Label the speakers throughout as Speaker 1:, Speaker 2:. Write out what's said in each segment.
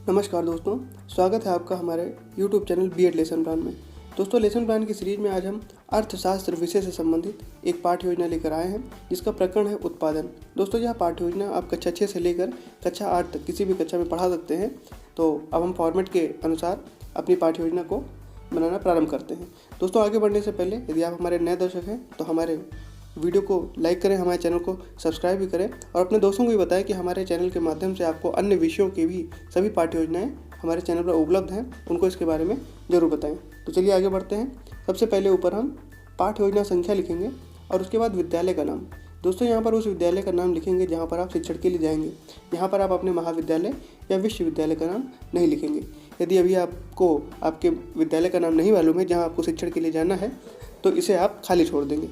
Speaker 1: नमस्कार दोस्तों, स्वागत है आपका हमारे YouTube channel BEd lesson plan में। दोस्तों, लेसन प्लान की सीरीज में आज हम अर्थशास्त्र विषय से संबंधित एक पाठ्य योजना लेकर आए हैं, जिसका प्रकरण है उत्पादन। दोस्तों, यह पाठ्य योजना आप कक्षा 6 से लेकर कक्षा 8 तक किसी भी कक्षा में पढ़ा सकते हैं। तो अब हम फॉर्मेट के अनुसार अपनी पाठ्य योजना को बनाना प्रारंभ करते हैं। दोस्तों, आगे बढ़ने से पहले यदि आप हमारे नए दर्शक हैं तो हमारे वीडियो को लाइक करें, हमारे चैनल को सब्सक्राइब भी करें और अपने दोस्तों को भी बताएं कि हमारे चैनल के माध्यम से आपको अन्य विषयों की भी सभी पाठ्य योजनाएं हमारे चैनल पर उपलब्ध हैं, उनको इसके बारे में ज़रूर बताएं। तो चलिए आगे बढ़ते हैं। सबसे पहले ऊपर हम पाठ्य योजना संख्या लिखेंगे और उसके बाद विद्यालय का नाम। दोस्तों, यहाँ पर उस विद्यालय का नाम लिखेंगे जहाँ पर आप शिक्षण के लिए जाएंगे। यहाँ पर आप अपने महाविद्यालय या विश्वविद्यालय का नाम नहीं लिखेंगे। यदि अभी आपको आपके विद्यालय का नाम नहीं मालूम है जहाँ आपको शिक्षण के लिए जाना है, तो इसे आप खाली छोड़ देंगे।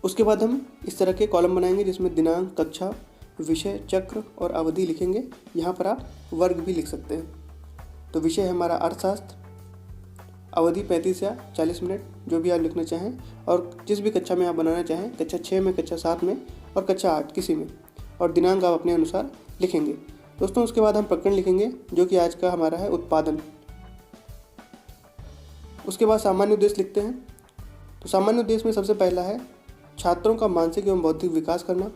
Speaker 1: उसके बाद हम इस तरह के कॉलम बनाएंगे जिसमें दिनांक, कक्षा, विषय, चक्र और अवधि लिखेंगे। यहाँ पर आप वर्ग भी लिख सकते हैं। तो विषय है हमारा अर्थशास्त्र, अवधि 35 या 40 मिनट, जो भी आप लिखना चाहें, और जिस भी कक्षा में आप बनाना चाहें, कक्षा 6 में, कक्षा 7 में और कक्षा 8 किसी में, और दिनांक आप अपने अनुसार लिखेंगे। दोस्तों, उसके बाद हम प्रकरण लिखेंगे जो कि आज का हमारा है उत्पादन। उसके बाद सामान्य उद्देश्य लिखते हैं। तो सामान्य उद्देश्य में सबसे पहला है छात्रों का मानसिक एवं बौद्धिक विकास करना।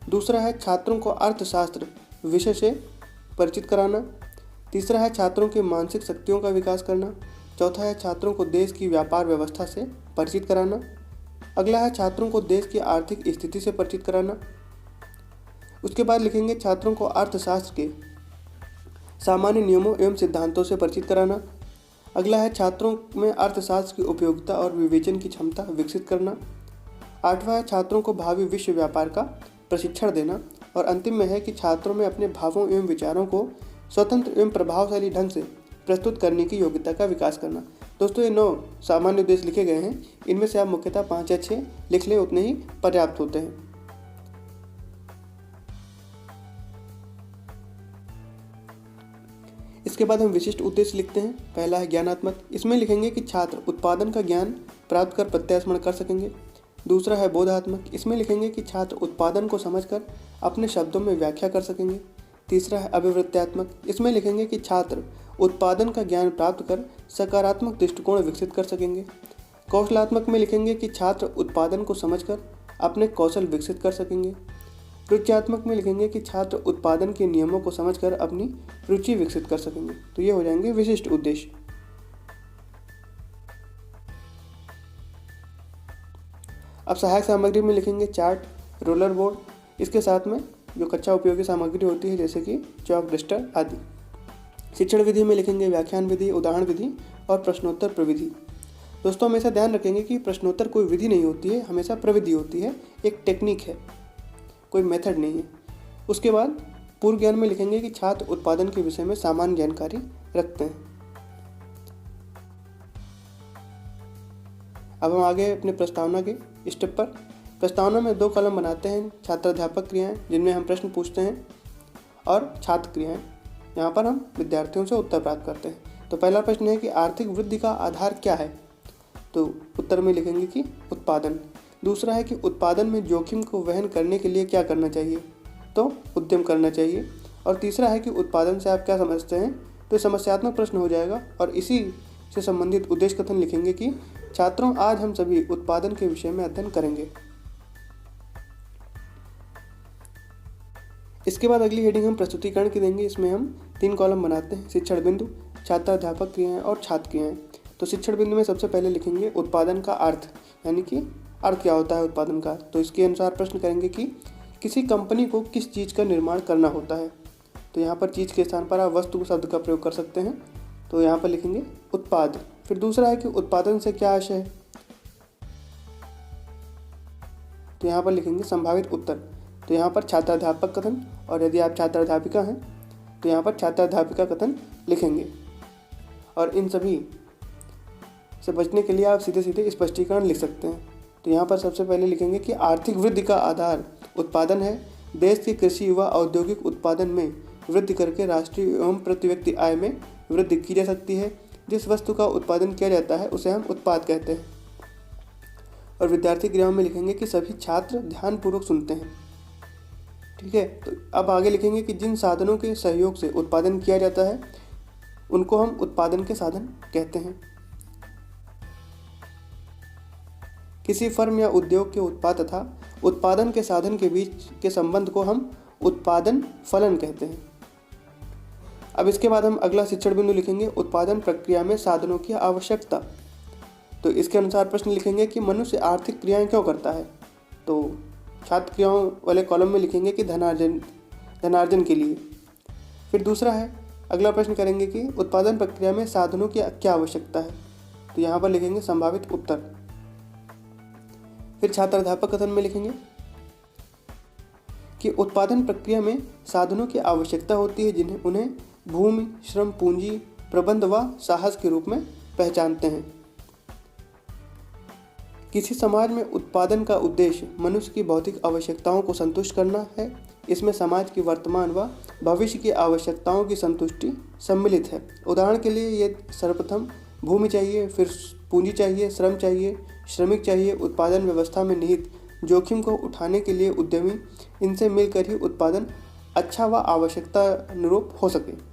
Speaker 1: दूसरा है छात्रों को अर्थशास्त्र विषय से परिचित कराना। तीसरा है छात्रों के मानसिक शक्तियों का विकास करना। चौथा है छात्रों को देश की व्यापार व्यवस्था से परिचित कराना। अगला है छात्रों को देश की आर्थिक स्थिति से परिचित कराना। उसके बाद लिखेंगे छात्रों को अर्थशास्त्र के सामान्य नियमों एवं सिद्धांतों से परिचित कराना। अगला है छात्रों में अर्थशास्त्र की उपयोगिता और विवेचन की क्षमता विकसित करना। आठवां है छात्रों को भावी विश्व व्यापार का प्रशिक्षण देना। और अंतिम में है कि छात्रों में अपने भावों एवं विचारों को स्वतंत्र एवं प्रभावशाली ढंग से प्रस्तुत करने की योग्यता का विकास करना। दोस्तों, ये 9 सामान्य उद्देश्य लिखे गए हैं। इनमें से आप मुख्यतः 5 या 6 लिख लें, उतने ही पर्याप्त होते हैं। इसके बाद हम विशिष्ट उद्देश्य लिखते हैं। पहला है ज्ञानात्मक। इसमें लिखेंगे कि छात्र उत्पादन का ज्ञान प्राप्त कर प्रत्यास्मरण कर सकेंगे। दूसरा है बोधात्मक। इसमें लिखेंगे कि छात्र उत्पादन को समझकर अपने शब्दों में व्याख्या कर सकेंगे। तीसरा है अभिवृत्त्यात्मक। इसमें लिखेंगे कि छात्र उत्पादन का ज्ञान प्राप्त कर सकारात्मक दृष्टिकोण विकसित कर सकेंगे। कौशलात्मक में लिखेंगे कि छात्र उत्पादन को समझकर अपने कौशल विकसित कर सकेंगे। रुच्यात्मक में लिखेंगे कि छात्र उत्पादन के नियमों को समझकर अपनी रुचि विकसित कर सकेंगे। तो ये हो जाएंगे विशिष्ट उद्देश्य। अब सहायक सामग्री में लिखेंगे चार्ट, रोलर बोर्ड, इसके साथ में जो कक्षा उपयोगी सामग्री होती है जैसे कि चॉक, डस्टर आदि। शिक्षण विधि में लिखेंगे व्याख्यान विधि, उदाहरण विधि और प्रश्नोत्तर प्रविधि। दोस्तों, हमेशा ध्यान रखेंगे कि प्रश्नोत्तर कोई विधि नहीं होती है, हमेशा प्रविधि होती है, एक टेक्निक है, कोई मेथड नहीं है। उसके बाद पूर्व ज्ञान में लिखेंगे कि छात्र उत्पादन के विषय में सामान्य जानकारी रखते हैं। अब हम आगे अपने प्रस्तावना के स्टेप पर। प्रस्तावना में 2 कॉलम बनाते हैं, छात्राध्यापक क्रियाएं जिनमें हम प्रश्न पूछते हैं, और छात्र क्रियाएं, यहाँ पर हम विद्यार्थियों से उत्तर प्राप्त करते हैं। तो पहला प्रश्न है कि आर्थिक वृद्धि का आधार क्या है। तो उत्तर में लिखेंगे कि उत्पादन। दूसरा है कि उत्पादन में जोखिम को वहन करने के लिए क्या करना चाहिए, तो उद्यम करना चाहिए। और तीसरा है कि उत्पादन से आप क्या समझते हैं। तो समस्यात्मक प्रश्न हो जाएगा और इसी से संबंधित उद्देश्य कथन लिखेंगे कि छात्रों, आज हम सभी उत्पादन के विषय में अध्ययन करेंगे। इसके बाद अगली हेडिंग हम प्रस्तुतिकरण की देंगे। इसमें हम 3 कॉलम बनाते हैं, शिक्षण बिंदु, छात्राध्यापक क्रियाएं और छात्र क्रियाएं। तो शिक्षण बिंदु में सबसे पहले लिखेंगे उत्पादन का अर्थ, यानी कि अर्थ क्या होता है उत्पादन का। तो इसके अनुसार प्रश्न करेंगे कि किसी कंपनी को किस चीज़ का निर्माण करना होता है। तो यहाँ पर चीज़ के स्थान पर आप वस्तु शब्द का प्रयोग कर सकते हैं। तो यहाँ पर लिखेंगे उत्पाद। फिर दूसरा है कि उत्पादन से क्या आशय है। तो यहाँ पर लिखेंगे संभावित उत्तर। तो यहाँ पर छात्राध्यापक कथन, और यदि आप छात्राध्यापिका हैं तो यहाँ पर छात्राध्यापिका कथन लिखेंगे। और इन सभी से बचने के लिए आप सीधे सीधे स्पष्टीकरण लिख सकते हैं। तो यहाँ पर सबसे पहले लिखेंगे कि आर्थिक वृद्धि का आधार उत्पादन है। देश के कृषि व औद्योगिक उत्पादन में वृद्धि करके राष्ट्रीय एवं प्रति व्यक्ति आय में वृद्धि की जा सकती है। जिस वस्तु का उत्पादन किया जाता है उसे हम उत्पाद कहते हैं। और विद्यार्थी क्रियाओं में लिखेंगे कि सभी छात्र ध्यानपूर्वक सुनते हैं। ठीक है। तो अब आगे लिखेंगे कि जिन साधनों के सहयोग से उत्पादन किया जाता है उनको हम उत्पादन के साधन कहते हैं। किसी फर्म या उद्योग के उत्पाद तथा उत्पादन के साधन के बीच के संबंध को हम उत्पादन फलन कहते हैं। अब इसके बाद हम अगला शिक्षण बिंदु लिखेंगे, उत्पादन प्रक्रिया में साधनों की आवश्यकता। तो इसके अनुसार प्रश्न लिखेंगे कि मनुष्य आर्थिक क्रियाएं क्यों करता है। तो छात्र क्रियाओं वाले कॉलम में लिखेंगे कि धनार्जन के लिए। फिर दूसरा है, अगला प्रश्न करेंगे कि उत्पादन प्रक्रिया में साधनों की क्या आवश्यकता है। तो यहाँ पर लिखेंगे संभावित उत्तर। फिर छात्र अध्यापक कथन में लिखेंगे कि उत्पादन प्रक्रिया में साधनों की आवश्यकता होती है जिन्हें उन्हें भूमि, श्रम, पूंजी, प्रबंध व साहस के रूप में पहचानते हैं। किसी समाज में उत्पादन का उद्देश्य मनुष्य की भौतिक आवश्यकताओं को संतुष्ट करना है। इसमें समाज की वर्तमान व भविष्य की आवश्यकताओं की संतुष्टि सम्मिलित है। उदाहरण के लिए ये सर्वप्रथम भूमि चाहिए, फिर पूंजी चाहिए, श्रम चाहिए, श्रमिक चाहिए। उत्पादन व्यवस्था में निहित जोखिम को उठाने के लिए उद्यमी, इनसे मिलकर ही उत्पादन अच्छा व आवश्यकता अनुरूप हो सके।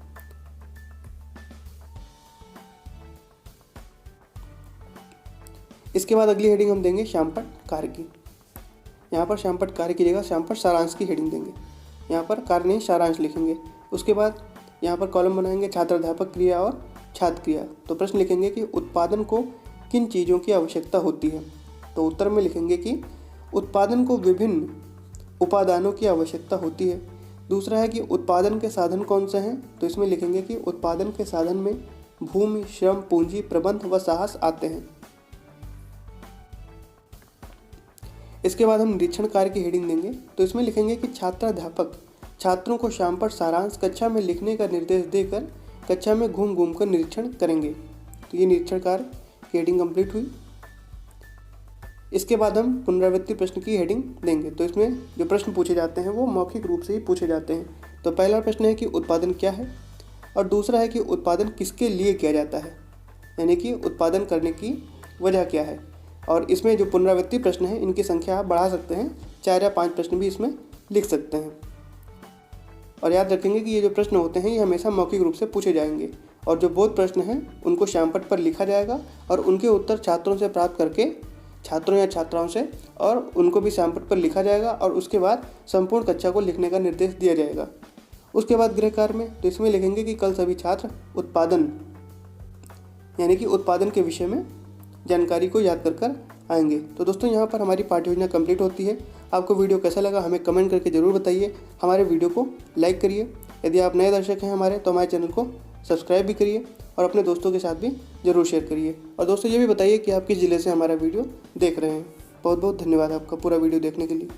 Speaker 1: इसके बाद अगली हेडिंग हम देंगे श्यामपट्ट कार्य की। यहाँ पर श्यामपट्ट कार्य की जगह श्यामपट्ट सारांश की हेडिंग देंगे। यहाँ पर कार्य नहीं सारांश लिखेंगे। उसके बाद यहाँ पर कॉलम बनाएंगे छात्र अध्यापक क्रिया और छात्र क्रिया। तो प्रश्न लिखेंगे कि उत्पादन को किन चीज़ों की आवश्यकता होती है। तो उत्तर में लिखेंगे कि उत्पादन को विभिन्न उपादानों की आवश्यकता होती है। दूसरा है कि उत्पादन के साधन कौन से हैं। तो इसमें लिखेंगे कि उत्पादन के साधन में भूमि, श्रम, पूंजी, प्रबंध व साहस आते हैं। इसके बाद हम निरीक्षण कार्य की हेडिंग देंगे। तो इसमें लिखेंगे कि छात्राध्यापक छात्रों को श्यामपट्ट सारांश कक्षा में लिखने का निर्देश देकर कक्षा में घूम घूम कर निरीक्षण करेंगे। तो ये निरीक्षण कार्य की हेडिंग कंप्लीट हुई। इसके बाद हम पुनरावृत्ति प्रश्न की हेडिंग देंगे। तो इसमें जो प्रश्न पूछे जाते हैं वो मौखिक रूप से ही पूछे जाते हैं। तो पहला प्रश्न है कि उत्पादन क्या है, और दूसरा है कि उत्पादन किसके लिए किया जाता है, यानी कि उत्पादन करने की वजह क्या है। और इसमें जो पुनरावृत्ति प्रश्न है इनकी संख्या आप बढ़ा सकते हैं, 4 या 5 प्रश्न भी इसमें लिख सकते हैं। और याद रखेंगे कि ये जो प्रश्न होते हैं ये हमेशा मौखिक रूप से पूछे जाएंगे, और जो बोध प्रश्न हैं उनको श्यामपट्ट पर लिखा जाएगा और उनके उत्तर छात्रों से प्राप्त करके, छात्रों या छात्राओं से, और उनको भी श्यामपट्ट पर लिखा जाएगा और उसके बाद संपूर्ण कक्षा को लिखने का निर्देश दिया जाएगा। उसके बाद गृह कार्य में, तो इसमें लिखेंगे कि कल सभी छात्र उत्पादन यानी कि उत्पादन के विषय में जानकारी को याद कर आएंगे। तो दोस्तों यहाँ पर हमारी पाठ्य योजना कंप्लीट होती है। आपको वीडियो कैसा लगा हमें कमेंट करके ज़रूर बताइए। हमारे वीडियो को लाइक करिए। यदि आप नए दर्शक हैं हमारे तो हमारे चैनल को सब्सक्राइब भी करिए और अपने दोस्तों के साथ भी ज़रूर शेयर करिए। और दोस्तों ये भी बताइए कि आप किस ज़िले से हमारा वीडियो देख रहे हैं। बहुत बहुत धन्यवाद आपका पूरा वीडियो देखने के लिए।